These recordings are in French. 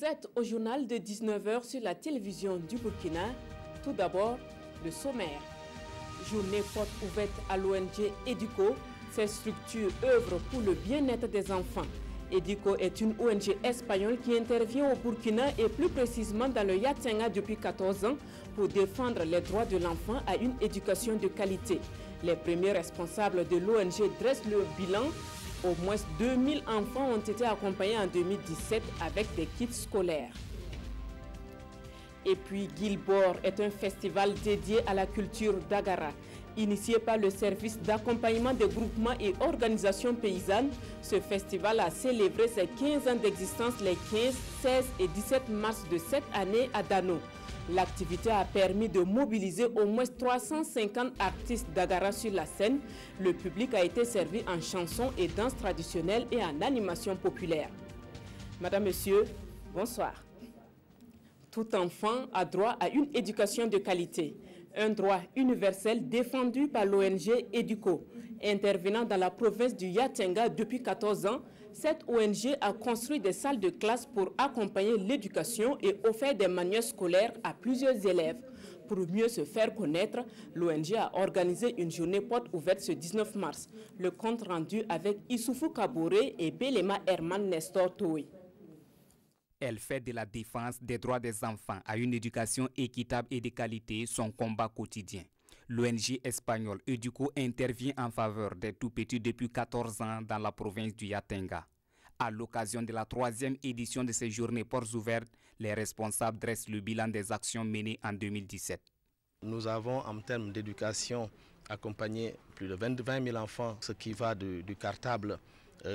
Vous êtes au journal de 19h sur la télévision du Burkina. Tout d'abord, le sommaire. Journée porte ouverte à l'ONG EDUCO. Cette structure œuvre pour le bien-être des enfants. EDUCO est une ONG espagnole qui intervient au Burkina et plus précisément dans le Yatenga depuis 14 ans pour défendre les droits de l'enfant à une éducation de qualité. Les premiers responsables de l'ONG dressent le bilan. Au moins 2000 enfants ont été accompagnés en 2017 avec des kits scolaires. Et puis Gilbor est un festival dédié à la culture d'Agara. Initié par le service d'accompagnement des groupements et organisations paysannes, ce festival a célébré ses 15 ans d'existence les 15, 16 et 17 mars de cette année à Dano. L'activité a permis de mobiliser au moins 350 artistes d'Agara sur la scène. Le public a été servi en chansons et danses traditionnelles et en animation populaire. Madame, Monsieur, bonsoir. Tout enfant a droit à une éducation de qualité. Un droit universel défendu par l'ONG EDUCO. Intervenant dans la province du Yatenga depuis 14 ans, cette ONG a construit des salles de classe pour accompagner l'éducation et offert des manuels scolaires à plusieurs élèves. Pour mieux se faire connaître, l'ONG a organisé une journée porte ouverte ce 19 mars. Le compte rendu avec Issoufou Kaboré et Belema Herman Nestor Toui. Elle fait de la défense des droits des enfants à une éducation équitable et de qualité son combat quotidien. L'ONG espagnole EDUCO intervient en faveur des tout-petits depuis 14 ans dans la province du Yatenga. À l'occasion de la 3e édition de ces journées portes ouvertes, les responsables dressent le bilan des actions menées en 2017. Nous avons en termes d'éducation accompagné plus de 20 000 enfants, ce qui va du cartable,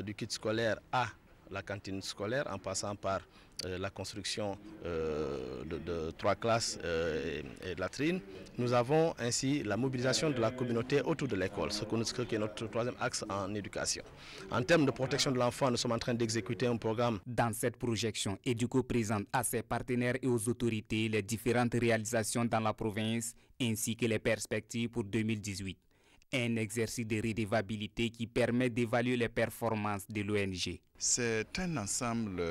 du kit scolaire à la cantine scolaire, en passant par la construction de 3 classes et de latrines. Nous avons ainsi la mobilisation de la communauté autour de l'école, ce qui est notre 3e axe en éducation. En termes de protection de l'enfant, nous sommes en train d'exécuter un programme. Dans cette projection, EDUCO présente à ses partenaires et aux autorités les différentes réalisations dans la province ainsi que les perspectives pour 2018. Un exercice de redevabilité qui permet d'évaluer les performances de l'ONG. C'est un ensemble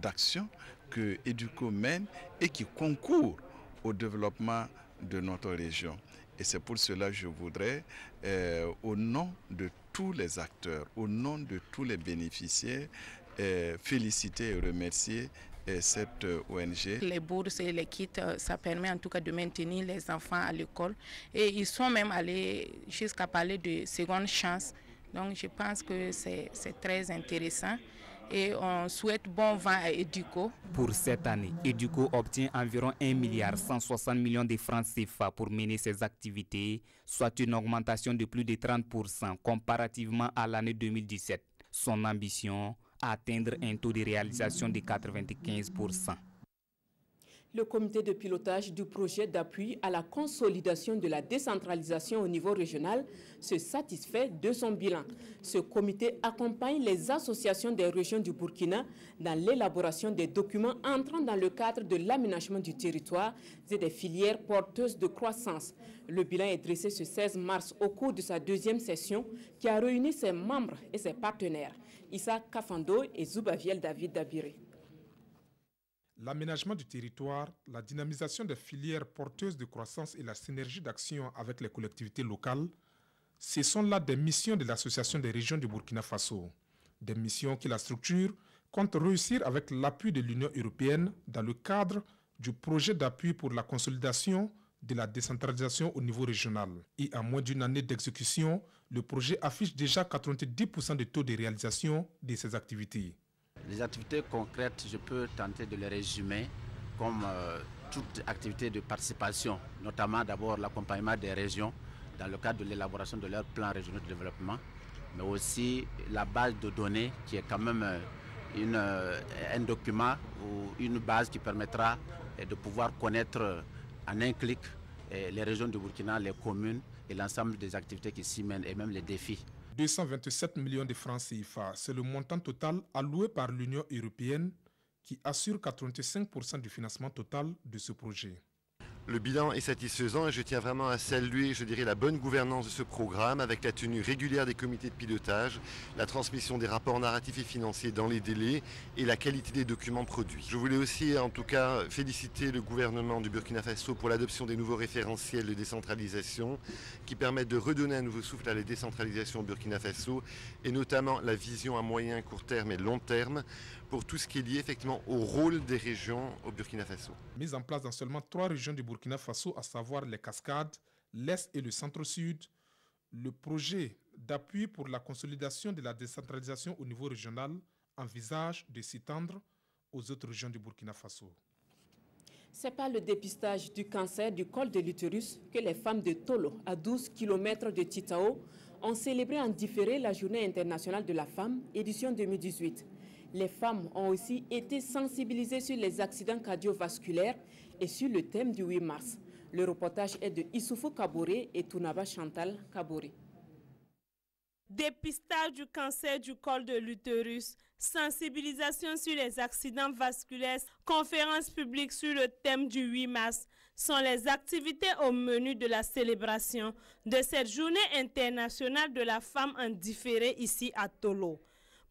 d'actions que EDUCO mène et qui concourt au développement de notre région. Et c'est pour cela que je voudrais, au nom de tous les acteurs, au nom de tous les bénéficiaires, féliciter et remercier cette ONG. Les bourses et les kits, ça permet en tout cas de maintenir les enfants à l'école. Et ils sont même allés jusqu'à parler de seconde chance. Donc je pense que c'est très intéressant. Et on souhaite bon vent à EDUCO. Pour cette année, EDUCO obtient environ 1,160 milliard de francs CFA pour mener ses activités, soit une augmentation de plus de 30% comparativement à l'année 2017. Son ambition, atteindre un taux de réalisation de 95%. Le comité de pilotage du projet d'appui à la consolidation de la décentralisation au niveau régional se satisfait de son bilan. Ce comité accompagne les associations des régions du Burkina dans l'élaboration des documents entrant dans le cadre de l'aménagement du territoire et des filières porteuses de croissance. Le bilan est dressé ce 16 mars au cours de sa 2e session qui a réuni ses membres et ses partenaires, Issa Kafando et Zoubaviel David Dabiré. L'aménagement du territoire, la dynamisation des filières porteuses de croissance et la synergie d'action avec les collectivités locales, ce sont là des missions de l'Association des régions du Burkina Faso. Des missions que la structure compte réussir avec l'appui de l'Union européenne dans le cadre du projet d'appui pour la consolidation de la décentralisation au niveau régional. Et en moins d'une année d'exécution, le projet affiche déjà 90% de taux de réalisation de ses activités. Les activités concrètes, je peux tenter de les résumer comme toute activité de participation, notamment d'abord l'accompagnement des régions dans le cadre de l'élaboration de leur plan régional de développement, mais aussi la base de données qui est quand même un document ou une base qui permettra de pouvoir connaître en un clic les régions du Burkina, les communes et l'ensemble des activités qui s'y mènent et même les défis. 227 millions de francs CFA, c'est le montant total alloué par l'Union européenne qui assure 85% du financement total de ce projet. Le bilan est satisfaisant et je tiens vraiment à saluer, je dirais, la bonne gouvernance de ce programme avec la tenue régulière des comités de pilotage, la transmission des rapports narratifs et financiers dans les délais et la qualité des documents produits. Je voulais aussi, en tout cas, féliciter le gouvernement du Burkina Faso pour l'adoption des nouveaux référentiels de décentralisation qui permettent de redonner un nouveau souffle à la décentralisation au Burkina Faso et notamment la vision à moyen, court terme et long terme pour tout ce qui est lié effectivement au rôle des régions au Burkina Faso. Mise en place dans seulement 3 régions du Burkina Faso, à savoir les Cascades, l'Est et le Centre-Sud, le projet d'appui pour la consolidation de la décentralisation au niveau régional envisage de s'étendre aux autres régions du Burkina Faso. C'est par le dépistage du cancer du col de l'utérus que les femmes de Tolo, à 12 km de Titao, ont célébré en différé la Journée internationale de la femme, édition 2018. Les femmes ont aussi été sensibilisées sur les accidents cardiovasculaires et sur le thème du 8 mars. Le reportage est de Issoufou Kaboré et Tounaba Chantal Kaboré. Dépistage du cancer du col de l'utérus, sensibilisation sur les accidents vasculaires, conférence publique sur le thème du 8 mars sont les activités au menu de la célébration de cette Journée internationale de la femme en différé ici à Tolo.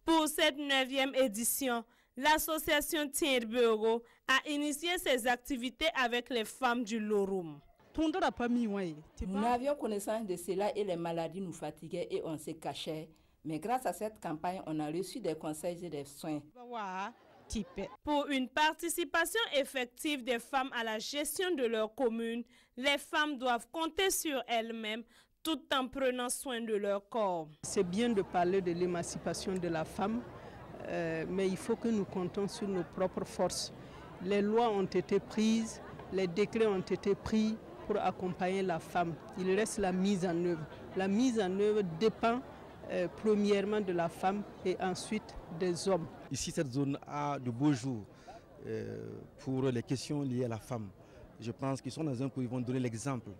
Pour cette 9e édition, l'association Tierbeuro a initié ses activités avec les femmes du Lorum. Nous n'avions connaissance de cela et les maladies nous fatiguaient et on se cachait. Mais grâce à cette campagne, on a reçu des conseils et des soins. Pour une participation effective des femmes à la gestion de leur commune, les femmes doivent compter sur elles-mêmes tout en prenant soin de leur corps. C'est bien de parler de l'émancipation de la femme, mais il faut que nous comptons sur nos propres forces. Les lois ont été prises, les décrets ont été pris pour accompagner la femme. Il reste la mise en œuvre. La mise en œuvre dépend premièrement de la femme et ensuite des hommes. Ici, cette zone a de beaux jours pour les questions liées à la femme. Je pense qu'ils sont dans un coup, ils vont donner l'exemple.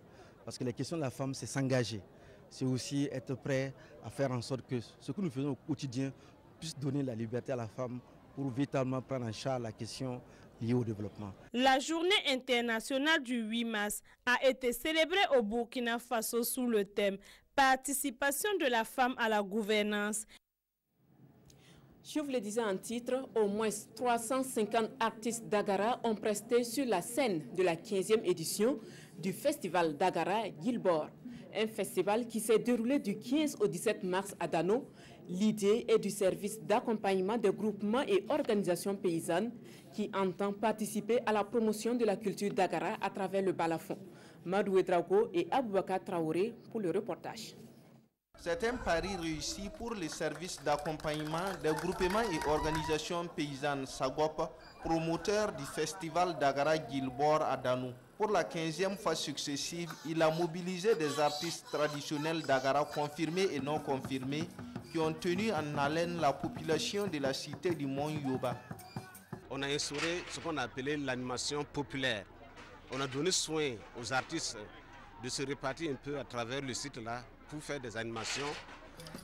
Parce que la question de la femme, c'est s'engager. C'est aussi être prêt à faire en sorte que ce que nous faisons au quotidien puisse donner la liberté à la femme pour véritablement prendre en charge la question liée au développement. La journée internationale du 8 mars a été célébrée au Burkina Faso sous le thème « Participation de la femme à la gouvernance ». Je vous le disais en titre, au moins 350 artistes d'Agara ont presté sur la scène de la 15e édition du festival d'Agara Gilbor, un festival qui s'est déroulé du 15 au 17 mars à Dano. L'idée est du service d'accompagnement des groupements et organisations paysannes qui entend participer à la promotion de la culture d'Agara à travers le balafon. Madoué Drago et Aboubakar Traoré pour le reportage. C'est un pari réussi pour les services d'accompagnement des groupements et organisations paysannes SAGOP, promoteurs du festival d'Agara Gilbor à Dano. Pour la 15e fois successive, il a mobilisé des artistes traditionnels d'Agara confirmés et non confirmés qui ont tenu en haleine la population de la cité du Mont Yoba. On a instauré ce qu'on a appelé l'animation populaire. On a donné soin aux artistes de se répartir un peu à travers le site là pour faire des animations,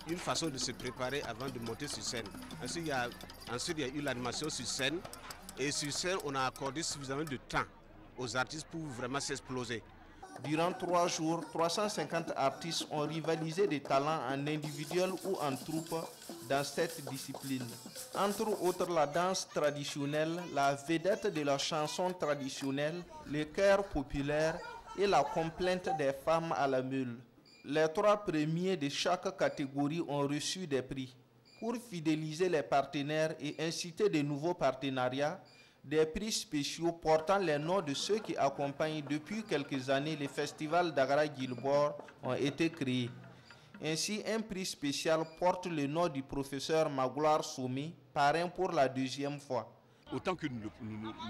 une façon de se préparer avant de monter sur scène. Ensuite, il y a eu l'animation sur scène et sur scène, on a accordé suffisamment de temps aux artistes pour vraiment s'exploser. Durant 3 jours, 350 artistes ont rivalisé des talents en individuel ou en troupe dans cette discipline. Entre autres, la danse traditionnelle, la vedette de la chanson traditionnelle, les chœurs populaires et la complainte des femmes à la meule. Les 3 premiers de chaque catégorie ont reçu des prix. Pour fidéliser les partenaires et inciter de nouveaux partenariats, des prix spéciaux portant les noms de ceux qui accompagnent depuis quelques années les festivals d'Agara Gilbor ont été créés. Ainsi, un prix spécial porte le nom du professeur Magloire Soumi, parrain pour la 2e fois. Autant que nous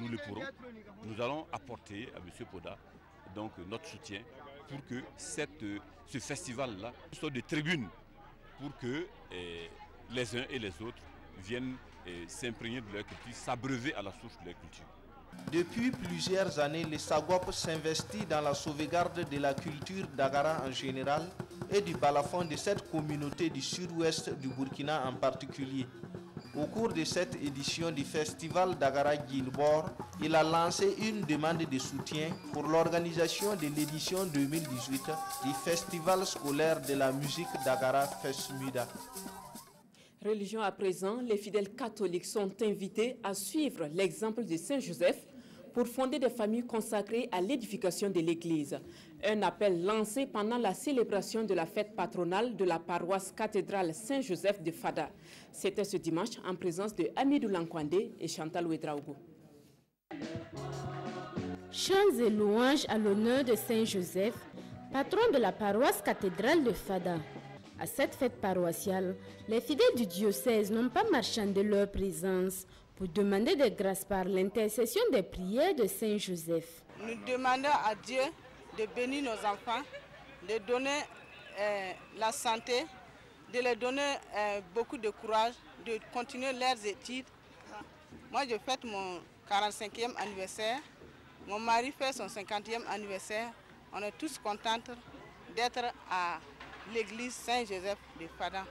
le pourrons, nous allons apporter à M. Poda donc, notre soutien pour que ce festival-là soit de tribune pour que les uns et les autres viennent s'imprégner de leur culture, s'abreuver à la source de leur culture. Depuis plusieurs années, le SAGOP s'investit dans la sauvegarde de la culture d'Agara en général et du balafon de cette communauté du sud-ouest du Burkina en particulier. Au cours de cette édition du festival d'Agara Guilbord, il a lancé une demande de soutien pour l'organisation de l'édition 2018 du festival scolaire de la musique d'Agara Fesmuda. Religion à présent, les fidèles catholiques sont invités à suivre l'exemple de Saint Joseph pour fonder des familles consacrées à l'édification de l'Église. Un appel lancé pendant la célébration de la fête patronale de la paroisse cathédrale Saint-Joseph de Fada. C'était ce dimanche en présence de Amidou Lankwande et Chantal Ouedraogo. Chants et louanges à l'honneur de Saint-Joseph, patron de la paroisse cathédrale de Fada. À cette fête paroissiale, les fidèles du diocèse n'ont pas marchandé leur présence pour demander des grâces par l'intercession des prières de Saint-Joseph. Nous demandons à Dieu de bénir nos enfants, de donner la santé, de leur donner beaucoup de courage, de continuer leurs études. Moi, je fête mon 45e anniversaire. Mon mari fait son 50e anniversaire. On est tous contents d'être à l'église Saint-Joseph de Fada.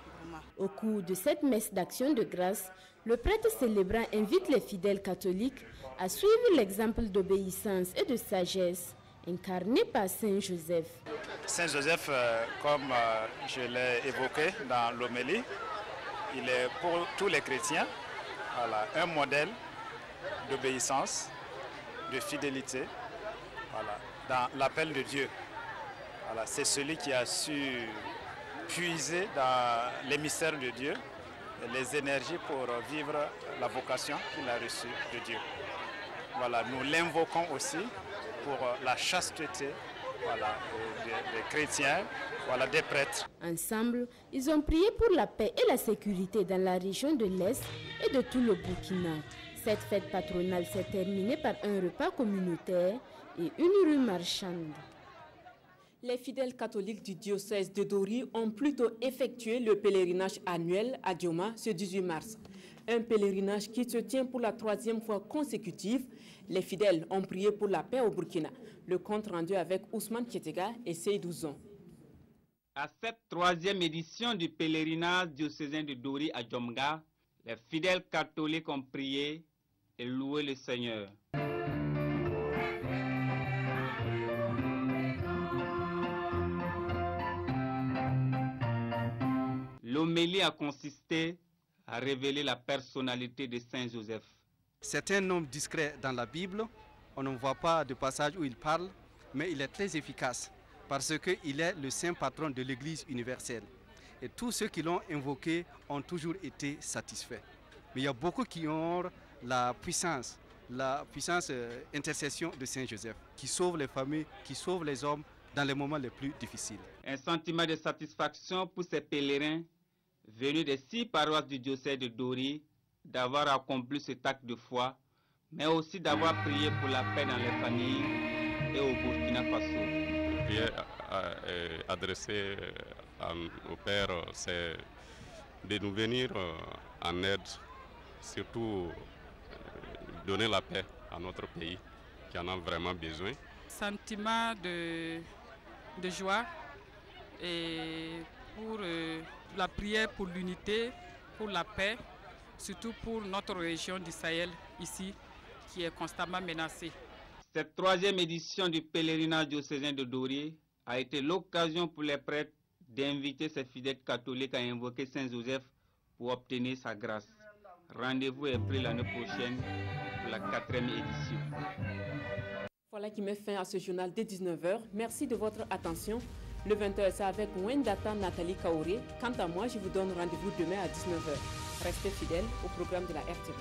Au cours de cette messe d'action de grâce, le prêtre célébrant invite les fidèles catholiques à suivre l'exemple d'obéissance et de sagesse incarné par Saint Joseph. Saint Joseph, comme je l'ai évoqué dans l'homélie, il est pour tous les chrétiens un modèle d'obéissance, de fidélité, dans l'appel de Dieu. C'est celui qui a su puiser dans les mystères de Dieu les énergies pour vivre la vocation qu'il a reçue de Dieu. Nous l'invoquons aussi pour la chasteté des chrétiens, des prêtres. Ensemble, ils ont prié pour la paix et la sécurité dans la région de l'Est et de tout le Burkina. Cette fête patronale s'est terminée par un repas communautaire et une rue marchande. Les fidèles catholiques du diocèse de Dori ont plutôt effectué le pèlerinage annuel à Dioma ce 18 mars. Un pèlerinage qui se tient pour la 3e fois consécutive. Les fidèles ont prié pour la paix au Burkina. Le compte rendu avec Ousmane Kietega et Seydou Zon. À cette 3e édition du pèlerinage diocésain de Dori à Djomga, les fidèles catholiques ont prié et loué le Seigneur. L'homélie a consisté à révéler la personnalité de Saint Joseph. C'est un homme discret dans la Bible. On ne voit pas de passage où il parle, mais il est très efficace parce qu'il est le saint patron de l'Église universelle. Et tous ceux qui l'ont invoqué ont toujours été satisfaits. Mais il y a beaucoup qui ont la puissance intercession de Saint Joseph, qui sauve les familles, qui sauve les hommes dans les moments les plus difficiles. Un sentiment de satisfaction pour ces pèlerins venus des 6 paroisses du diocèse de Dori d'avoir accompli cet acte de foi, mais aussi d'avoir prié pour la paix dans les familles et au Burkina Faso. La prière adressée au Père, c'est de nous venir en aide, surtout donner la paix à notre pays qui en a vraiment besoin. Sentiment de joie et pour la prière pour l'unité, pour la paix, surtout pour notre région du Sahel ici qui est constamment menacée. Cette 3e édition du pèlerinage diocésain de Dori a été l'occasion pour les prêtres d'inviter ces fidèles catholiques à invoquer Saint Joseph pour obtenir sa grâce. Rendez-vous est pris l'année prochaine pour la 4e édition. Voilà qui met fin à ce journal dès 19h. Merci de votre attention. Le 20h, c'est avec Wendata Nathalie Kaoré. Quant à moi, je vous donne rendez-vous demain à 19h. Restez fidèles au programme de la RTV.